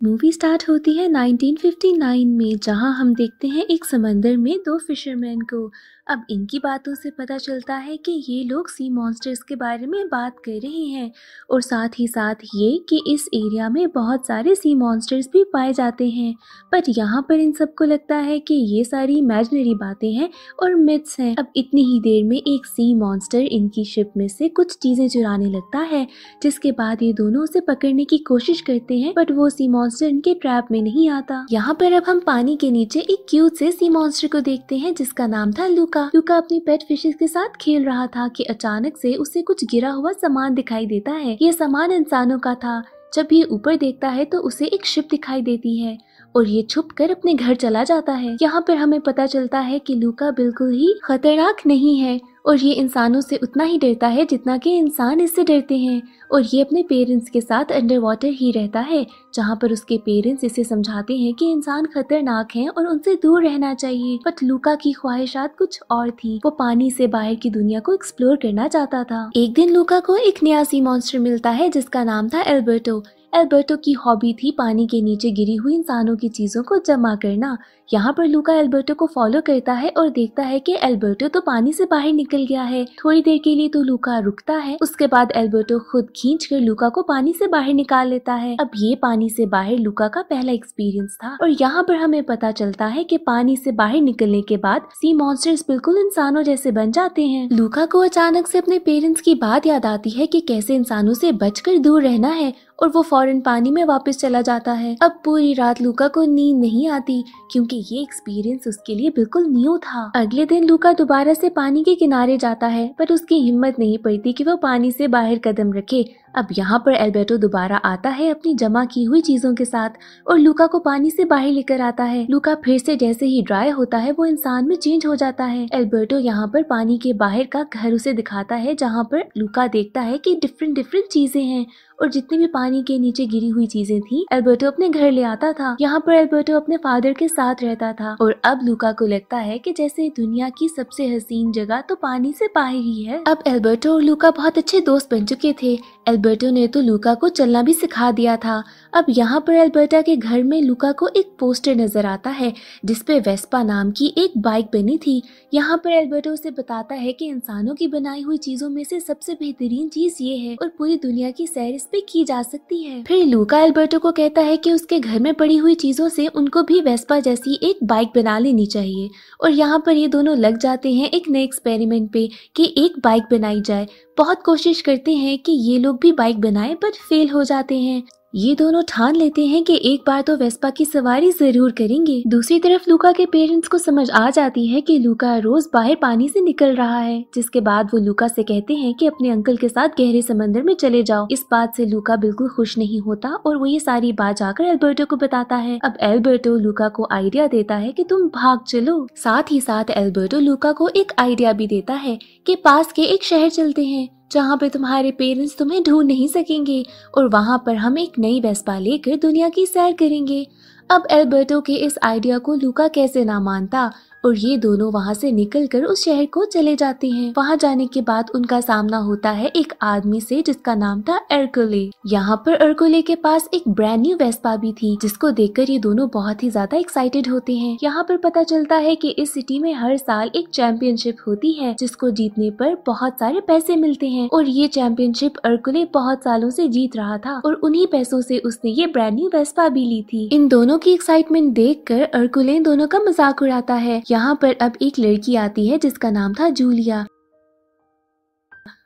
Movie start होती है 1959 में, जहां हम देखते हैं एक समंदर में दो फिशरमैन को। अब इनकी बातों से पता चलता है कि ये लोग सी मॉन्स्टर्स के बारे में बात कर रहे हैं और साथ ही साथ ये कि इस एरिया में बहुत सारे सी मॉन्स्टर्स भी पाए जाते हैं। पर यहाँ पर इन सबको लगता है कि ये सारी इमेजिनरी बातें हैं और मिथ्स हैं। अब इतनी ही देर में एक सी मॉन्स्टर इनकी शिप में से कुछ चीजें चुराने लगता है, जिसके बाद ये दोनों उसे पकड़ने की कोशिश करते हैं, बट वो सी मॉन्स्टर इनके ट्रैप में नहीं आता। यहाँ पर अब हम पानी के नीचे एक क्यूट से सी मॉन्स्टर को देखते हैं जिसका नाम था लूका। लूका अपनी पेट फिशेस के साथ खेल रहा था कि अचानक से उसे कुछ गिरा हुआ सामान दिखाई देता है। ये सामान इंसानों का था। जब ये ऊपर देखता है तो उसे एक शिप दिखाई देती है और ये छुप कर अपने घर चला जाता है। यहाँ पर हमें पता चलता है कि लूका बिल्कुल ही खतरनाक नहीं है और ये इंसानों से उतना ही डरता है जितना कि इंसान इससे डरते हैं। और ये अपने पेरेंट्स के साथ अंडर वाटर ही रहता है, जहाँ पर उसके पेरेंट्स इसे समझाते हैं कि इंसान खतरनाक हैं और उनसे दूर रहना चाहिए। बट लूका की ख्वाहिशात कुछ और थी। वो पानी से बाहर की दुनिया को एक्सप्लोर करना चाहता था। एक दिन लूका को एक नया सी मॉन्स्टर मिलता है जिसका नाम था एल्बर्टो। एल्बर्टो की हॉबी थी पानी के नीचे गिरी हुई इंसानों की चीजों को जमा करना। यहाँ पर लूका एल्बर्टो को फॉलो करता है और देखता है कि एल्बर्टो तो पानी से बाहर निकल गया है। थोड़ी देर के लिए तो लूका रुकता है, उसके बाद एल्बर्टो खुद खींचकर लूका को पानी से बाहर निकाल लेता है। अब ये पानी से बाहर लूका का पहला एक्सपीरियंस था और यहाँ पर हमें पता चलता है कि पानी से बाहर निकलने के बाद सी मॉन्स्टर्स बिल्कुल इंसानों जैसे बन जाते हैं। लूका को अचानक से अपने पेरेंट्स की बात याद आती है कि कैसे इंसानों से बचकर दूर रहना है और वो फौरन पानी में वापस चला जाता है। अब पूरी रात लूका को नींद नहीं आती क्योंकि ये एक्सपीरियंस उसके लिए बिल्कुल न्यू था। अगले दिन लूका दोबारा से पानी के किनारे जाता है, पर उसकी हिम्मत नहीं पड़ती कि वो पानी से बाहर कदम रखे। अब यहाँ पर एल्बर्टो दोबारा आता है अपनी जमा की हुई चीजों के साथ और लूका को पानी से बाहर लेकर आता है। लूका फिर से जैसे ही ड्राई होता है वो इंसान में चेंज हो जाता है। एल्बर्टो यहाँ पर पानी के बाहर का घर उसे दिखाता है, जहाँ पर लूका देखता है कि डिफरेंट चीजें हैं और जितनी भी पानी के नीचे गिरी हुई चीजें थी एल्बर्टो अपने घर ले आता था। यहाँ पर एल्बर्टो अपने फादर के साथ रहता था और अब लूका को लगता है कि जैसे दुनिया की सबसे हसीन जगह तो पानी से बाहर ही है। अब एल्बर्टो और लूका बहुत अच्छे दोस्त बन चुके थे। एल्बर्टो ने तो लूका को चलना भी सिखा दिया था। अब यहाँ पर एल्बर्टा के घर में लूका को एक पोस्टर नजर आता है जिसपे वेस्पा नाम की एक बाइक बनी थी। यहाँ पर एल्बर्टो उसे बताता है कि इंसानों की बनाई हुई चीजों में से सबसे बेहतरीन चीज ये है और पूरी दुनिया की सैर इस पे की जा सकती है। फिर लूका एल्बर्टो को कहता है कि उसके घर में पड़ी हुई चीजों से उनको भी वेस्पा जैसी एक बाइक बना लेनी चाहिए और यहाँ पर ये दोनों लग जाते हैं एक नए एक्सपेरिमेंट पे कि एक बाइक बनाई जाए। बहुत कोशिश करते हैं कि ये लोग भी बाइक बनाएं, पर फेल हो जाते हैं। ये दोनों ठान लेते हैं कि एक बार तो वेस्पा की सवारी जरूर करेंगे। दूसरी तरफ लूका के पेरेंट्स को समझ आ जाती है कि लूका रोज बाहर पानी से निकल रहा है, जिसके बाद वो लूका से कहते हैं कि अपने अंकल के साथ गहरे समंदर में चले जाओ। इस बात से लूका बिल्कुल खुश नहीं होता और वो ये सारी बात जाकर एल्बर्टो को बताता है। अब एल्बर्टो लूका को आइडिया देता है कि तुम भाग चलो। साथ ही साथ एल्बर्टो लूका को एक आइडिया भी देता है कि पास के एक शहर चलते हैं जहाँ पे तुम्हारे पेरेंट्स तुम्हें ढूंढ नहीं सकेंगे और वहाँ पर हम एक नई वेस्पा लेकर दुनिया की सैर करेंगे। अब एल्बर्टो के इस आइडिया को लूका कैसे ना मानता और ये दोनों वहाँ से निकलकर उस शहर को चले जाते हैं। वहाँ जाने के बाद उनका सामना होता है एक आदमी से जिसका नाम था एर्कुले। यहाँ पर एर्कुले के पास एक ब्रांड न्यू वेस्पा भी थी, जिसको देखकर ये दोनों बहुत ही ज्यादा एक्साइटेड होते हैं। यहाँ पर पता चलता है कि इस सिटी में हर साल एक चैंपियनशिप होती है जिसको जीतने पर बहुत सारे पैसे मिलते हैं और ये चैंपियनशिप एर्कुले बहुत सालों से जीत रहा था और उन्हीं पैसों से उसने ये ब्रांड न्यू वेस्पा भी ली थी। इन दोनों की एक्साइटमेंट देखकर एर्कुले इन दोनों का मजाक उड़ाता है। यहाँ पर अब एक लड़की आती है जिसका नाम था जूलिया।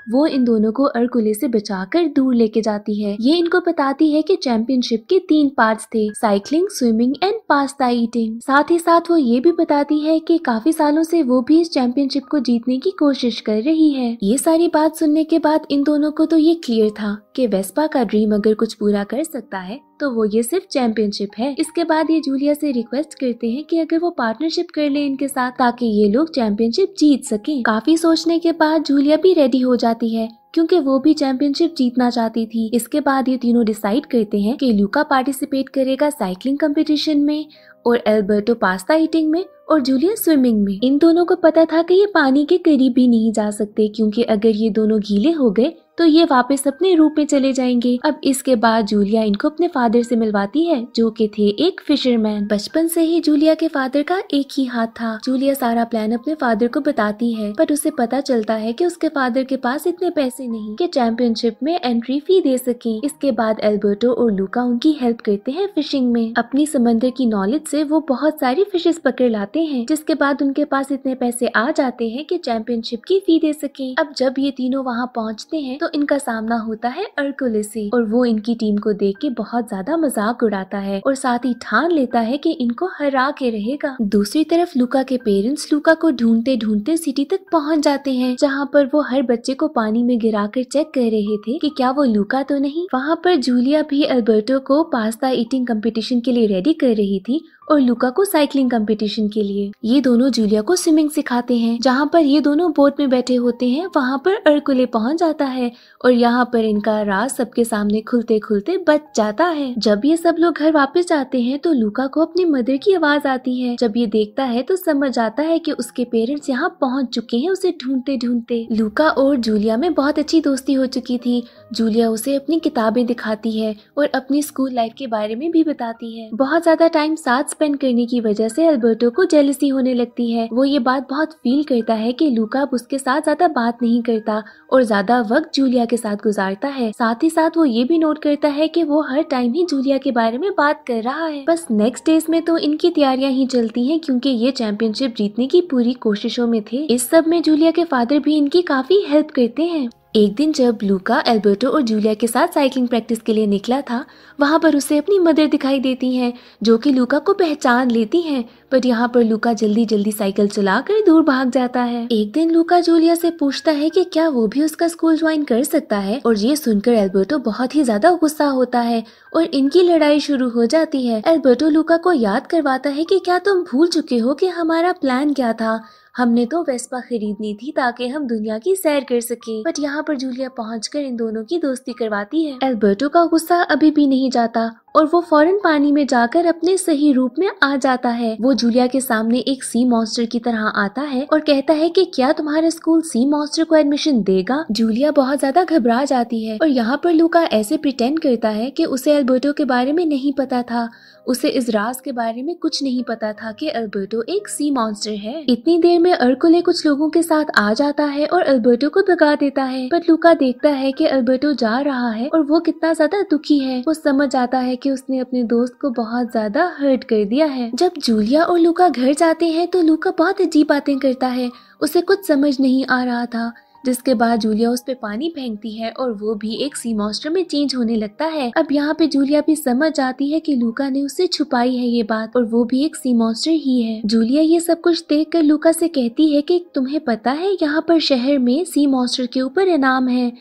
वो इन दोनों को एर्कुले से बचाकर दूर लेके जाती है। ये इनको बताती है कि चैंपियनशिप के 3 पार्ट्स थे, cycling, swimming and pasta eating. साथ ही साथ वो ये भी बताती है कि काफी सालों से वो भी इस चैंपियनशिप को जीतने की कोशिश कर रही है। ये सारी बात सुनने के बाद इन दोनों को तो ये क्लियर था कि वेस्पा का ड्रीम अगर कुछ पूरा कर सकता है तो वो ये सिर्फ चैंपियनशिप है। इसके बाद ये जूलिया से रिक्वेस्ट करते हैं कि अगर वो पार्टनरशिप कर ले इनके साथ ताकि ये लोग चैंपियनशिप जीत सकें। काफी सोचने के बाद जूलिया भी रेडी हो जाती है क्योंकि वो भी चैंपियनशिप जीतना चाहती थी। इसके बाद ये तीनों डिसाइड करते हैं कि लूका पार्टिसिपेट करेगा साइकिलिंग कंपटीशन में और एल्बर्टो पास्ता ईटिंग में और जूलिया स्विमिंग में। इन दोनों को पता था कि ये पानी के करीब भी नहीं जा सकते, क्योंकि अगर ये दोनों गीले हो गए तो ये वापस अपने रूप में चले जाएंगे। अब इसके बाद जूलिया इनको अपने फादर से मिलवाती है, जो कि थे एक फिशरमैन। बचपन से ही जूलिया के फादर का एक ही हाथ था। जूलिया सारा प्लान अपने फादर को बताती है, पर उसे पता चलता है कि उसके फादर के पास इतने पैसे नहीं कि चैंपियनशिप में एंट्री फी दे सके। इसके बाद एल्बर्टो और लूका उनकी हेल्प करते हैं फिशिंग में। अपनी समंदर की नॉलेज से वो बहुत सारी फिशेस पकड़ लाते हैं, जिसके बाद उनके पास इतने पैसे आ जाते हैं कि चैंपियनशिप की फी दे सके। अब जब ये तीनों वहाँ पहुँचते हैं तो इनका सामना होता है अर्कुलस से, और वो इनकी टीम को देख के बहुत ज्यादा मजाक उड़ाता है और साथ ही ठान लेता है कि इनको हरा के रहेगा। दूसरी तरफ लूका के पेरेंट्स लूका को ढूंढते ढूंढते सिटी तक पहुंच जाते हैं, जहां पर वो हर बच्चे को पानी में गिराकर चेक कर रहे थे कि क्या वो लूका तो नहीं। वहां पर जूलिया भी एल्बर्टो को पास्ता ईटिंग कंपटीशन के लिए रेडी कर रही थी और लूका को साइकिलिंग कंपटीशन के लिए। ये दोनों जूलिया को स्विमिंग सिखाते हैं। जहाँ पर ये दोनों बोट में बैठे होते हैं वहाँ पर अर्कुले पहुँच जाता है और यहाँ पर इनका राज सबके सामने खुलते खुलते बच जाता है। जब ये सब लोग घर वापस जाते हैं तो लूका को अपनी मदर की आवाज आती है। जब ये देखता है तो समझ आता है कि उसके पेरेंट्स यहाँ पहुँच चुके हैं उसे ढूंढते ढूंढते। लूका और जूलिया में बहुत अच्छी दोस्ती हो चुकी थी। जूलिया उसे अपनी किताबें दिखाती है और अपनी स्कूल लाइफ के बारे में भी बताती है। बहुत ज्यादा टाइम साथ स्पेंड करने की वजह से एल्बर्टो को जेलसी होने लगती है। वो ये बात बहुत फील करता है कि लूका अब उसके साथ ज्यादा बात नहीं करता और ज्यादा वक्त जूलिया के साथ गुजारता है। साथ ही साथ वो ये भी नोट करता है कि वो हर टाइम ही जूलिया के बारे में बात कर रहा है। बस नेक्स्ट डेज में तो इनकी तैयारियां ही चलती हैं, क्योंकि ये चैंपियनशिप जीतने की पूरी कोशिशों में थे। इस सब में जूलिया के फादर भी इनकी काफी हेल्प करते हैं। एक दिन जब लूका एल्बर्टो और जूलिया के साथ साइकिलिंग प्रैक्टिस के लिए निकला था, वहाँ पर उसे अपनी मदर दिखाई देती हैं, जो कि लूका को पहचान लेती हैं। पर यहाँ पर लूका जल्दी जल्दी साइकिल चलाकर दूर भाग जाता है। एक दिन लूका जूलिया से पूछता है कि क्या वो भी उसका स्कूल ज्वाइन कर सकता है, और ये सुनकर एल्बर्टो बहुत ही ज्यादा गुस्सा होता है और इनकी लड़ाई शुरू हो जाती है। एल्बर्टो लूका को याद करवाता है कि क्या तुम भूल चुके हो कि हमारा प्लान क्या था। हमने तो वेस्पा खरीदनी थी ताकि हम दुनिया की सैर कर सके। बट यहाँ पर जूलिया पहुंचकर इन दोनों की दोस्ती करवाती है। एल्बर्टो का गुस्सा अभी भी नहीं जाता और वो फौरन पानी में जाकर अपने सही रूप में आ जाता है। वो जूलिया के सामने एक सी मॉन्स्टर की तरह आता है और कहता है कि क्या तुम्हारा स्कूल सी मॉन्स्टर को एडमिशन देगा। जूलिया बहुत ज्यादा घबरा जाती है और यहाँ पर लूका ऐसे प्रिटेंड करता है कि उसे एल्बर्टो के बारे में नहीं पता था। उसे इस राज के बारे में कुछ नहीं पता था कि एल्बर्टो एक सी मॉन्स्टर है। इतनी देर में अर्कुले कुछ लोगों के साथ आ जाता है और एल्बर्टो को भगा देता है। पर लूका देखता है कि एल्बर्टो जा रहा है और वो कितना ज्यादा दुखी है। वो समझ आता है कि उसने अपने दोस्त को बहुत ज्यादा हर्ट कर दिया है। जब जूलिया और लूका घर जाते हैं तो लूका बहुत अजीब बातें करता है। उसे कुछ समझ नहीं आ रहा था, जिसके बाद जूलिया उस पे पानी फेंकती है और वो भी एक सी मॉन्स्टर में चेंज होने लगता है। अब यहाँ पे जूलिया भी समझ जाती है कि लूका ने उससे छुपाई है ये बात, और वो भी एक सी मॉन्स्टर ही है। जूलिया ये सब कुछ देखकर लूका से कहती है कि तुम्हें पता है यहाँ पर शहर में सी मॉन्स्टर के ऊपर इनाम है,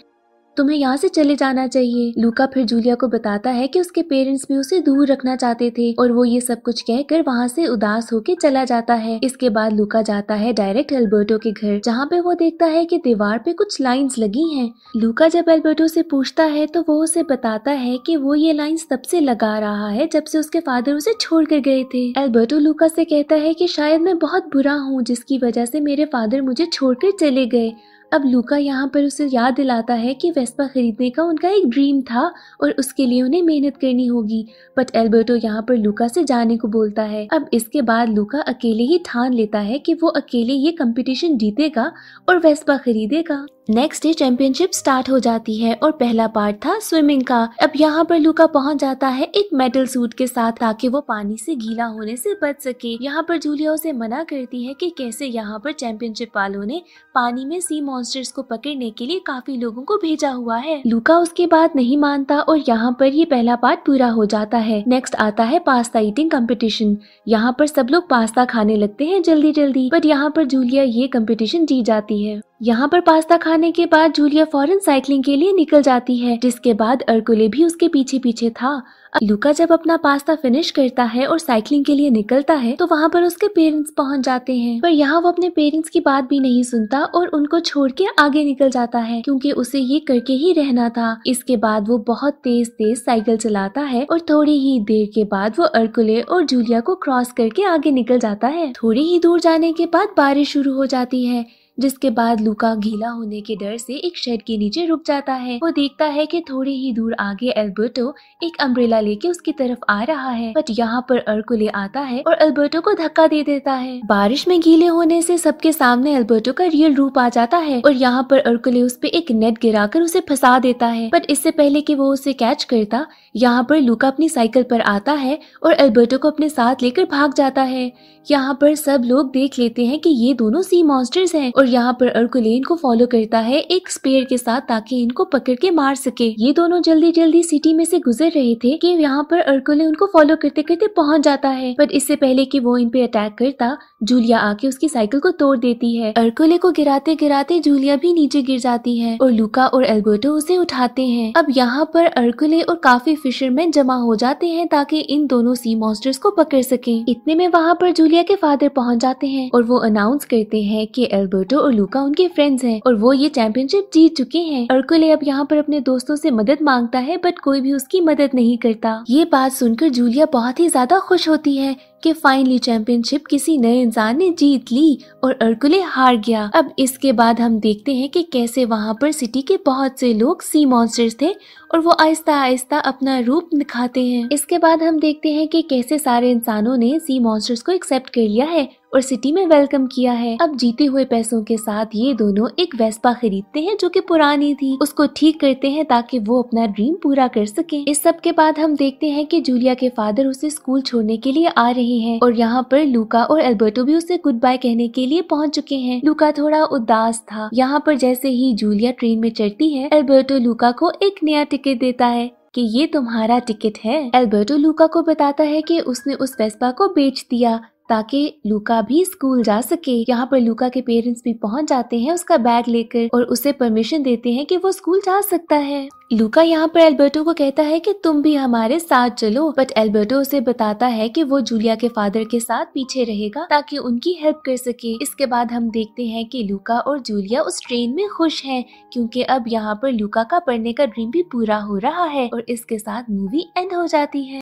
तुम्हें यहाँ से चले जाना चाहिए। लूका फिर जूलिया को बताता है कि उसके पेरेंट्स भी उसे दूर रखना चाहते थे और वो ये सब कुछ कहकर वहाँ से उदास होकर चला जाता है। इसके बाद लूका जाता है डायरेक्ट एल्बर्टो के घर, जहाँ पे वो देखता है कि दीवार पे कुछ लाइंस लगी हैं। लूका जब एल्बर्टो से पूछता है तो वो उसे बताता है कि वो ये लाइंस तब से लगा रहा है जब से उसके फादर उसे छोड़ कर गए थे। एल्बर्टो लूका से कहता है कि शायद मैं बहुत बुरा हूँ जिसकी वजह से मेरे फादर मुझे छोड़कर चले गए। अब लूका यहाँ पर उसे याद दिलाता है कि वेस्पा खरीदने का उनका एक ड्रीम था और उसके लिए उन्हें मेहनत करनी होगी। बट एल्बर्टो यहाँ पर लूका से जाने को बोलता है। अब इसके बाद लूका अकेले ही ठान लेता है कि वो अकेले ये कंपटीशन जीतेगा और वेस्पा खरीदेगा। नेक्स्ट डे चैंपियनशिप स्टार्ट हो जाती है और पहला पार्ट था स्विमिंग का। अब यहाँ पर लूका पहुंच जाता है एक मेटल सूट के साथ ताकि वो पानी से गीला होने से बच सके। यहाँ पर जूलिया उसे मना करती है कि कैसे यहाँ पर चैंपियनशिप वालों ने पानी में सी मॉन्स्टर्स को पकड़ने के लिए काफी लोगों को भेजा हुआ है। लूका उसकी बात नहीं मानता और यहाँ पर ये पहला पार्ट पूरा हो जाता है। नेक्स्ट आता है पास्ता ईटिंग कंपटीशन। यहाँ पर सब लोग पास्ता खाने लगते हैं जल्दी जल्दी, बट यहाँ पर जूलिया ये कंपटीशन जीत जाती है। यहाँ पर पास्ता खाने के बाद जूलिया फौरन साइकिलिंग के लिए निकल जाती है, जिसके बाद अर्कुले भी उसके पीछे पीछे था। लूका जब अपना पास्ता फिनिश करता है और साइकिलिंग के लिए निकलता है तो वहाँ पर उसके पेरेंट्स पहुँच जाते हैं, पर यहाँ वो अपने पेरेंट्स की बात भी नहीं सुनता और उनको छोड़ के आगे निकल जाता है क्योंकि उसे ये करके ही रहना था। इसके बाद वो बहुत तेज तेज साइकिल चलाता है और थोड़ी ही देर के बाद वो अर्कुले और जूलिया को क्रॉस करके आगे निकल जाता है। थोड़ी ही दूर जाने के बाद बारिश शुरू हो जाती है, जिसके बाद लूका गीला होने के डर से एक शेड के नीचे रुक जाता है। वो देखता है कि थोड़ी ही दूर आगे एल्बर्टो एक अम्ब्रेला लेके उसकी तरफ आ रहा है, बट यहाँ पर अर्कुले आता है और एल्बर्टो को धक्का दे देता है। बारिश में गीले होने से सबके सामने एल्बर्टो का रियल रूप आ जाता है और यहाँ पर अर्कुले उस पे एक नेट गिराकर उसे फंसा देता है, बट इससे पहले कि वो उसे कैच करता, यहाँ पर लूका अपनी साइकिल पर आता है और एल्बर्टो को अपने साथ लेकर भाग जाता है। यहाँ पर सब लोग देख लेते हैं कि ये दोनों सी मॉन्स्टर्स हैं और यहाँ पर अर्कुले इनको फॉलो करता है एक स्पेयर के साथ ताकि इनको पकड़ के मार सके। ये दोनों जल्दी जल्दी सिटी में से गुजर रहे थे कि यहाँ पर अर्कुले उनको फॉलो करते करते पहुंच जाता है, पर इससे पहले कि वो इन पे अटैक करता, जूलिया आके उसकी साइकिल को तोड़ देती है। अर्कुले को गिराते गिराते जूलिया भी नीचे गिर जाती है और लूका और एल्बर्टो उसे उठाते हैं। अब यहाँ पर अर्कुले और काफी फिशरमैन जमा हो जाते हैं ताकि इन दोनों सी मॉन्स्टर्स को पकड़ सके। इतने में वहाँ पर जूलिया के फादर पहुँच जाते हैं और वो अनाउंस करते हैं कि एल्बर्टो और लूका उनके फ्रेंड्स हैं और वो ये चैंपियनशिप जीत चुके हैं। अर्कुले अब यहाँ पर अपने दोस्तों से मदद मांगता है, बट कोई भी उसकी मदद नहीं करता। ये बात सुनकर जूलिया बहुत ही ज्यादा खुश होती है कि फाइनली चैंपियनशिप किसी नए इंसान ने जीत ली और अर्कुले हार गया। अब इसके बाद हम देखते हैं कि कैसे वहाँ पर सिटी के बहुत से लोग सी मॉन्स्टर्स थे और वो आहिस्ता आहिस्ता अपना रूप दिखाते हैं। इसके बाद हम देखते हैं कि कैसे सारे इंसानों ने सी मॉन्स्टर्स को एक्सेप्ट कर लिया है और सिटी में वेलकम किया है। अब जीते हुए पैसों के साथ ये दोनों एक वेस्पा खरीदते हैं जो कि पुरानी थी, उसको ठीक करते हैं ताकि वो अपना ड्रीम पूरा कर सके। इस सब के बाद हम देखते हैं कि जूलिया के फादर उसे स्कूल छोड़ने के लिए आ रहे हैं और यहाँ पर लूका और एल्बर्टो भी उसे गुड बाय कहने के लिए पहुँच चुके हैं। लूका थोड़ा उदास था। यहाँ पर जैसे ही जूलिया ट्रेन में चढ़ती है, एल्बर्टो लूका को एक नया टिकट देता है कि ये तुम्हारा टिकट है। एल्बर्टो लूका को बताता है कि उसने उस वेस्पा को बेच दिया ताकि लूका भी स्कूल जा सके। यहाँ पर लूका के पेरेंट्स भी पहुंच जाते हैं उसका बैग लेकर और उसे परमिशन देते हैं कि वो स्कूल जा सकता है। लूका यहाँ पर एल्बर्टो को कहता है कि तुम भी हमारे साथ चलो, बट एल्बर्टो उसे बताता है कि वो जूलिया के फादर के साथ पीछे रहेगा ताकि उनकी हेल्प कर सके। इसके बाद हम देखते हैं कि लूका और जूलिया उस ट्रेन में खुश हैं क्योंकि अब यहाँ पर लूका का पढ़ने का ड्रीम भी पूरा हो रहा है और इसके साथ मूवी एंड हो जाती है।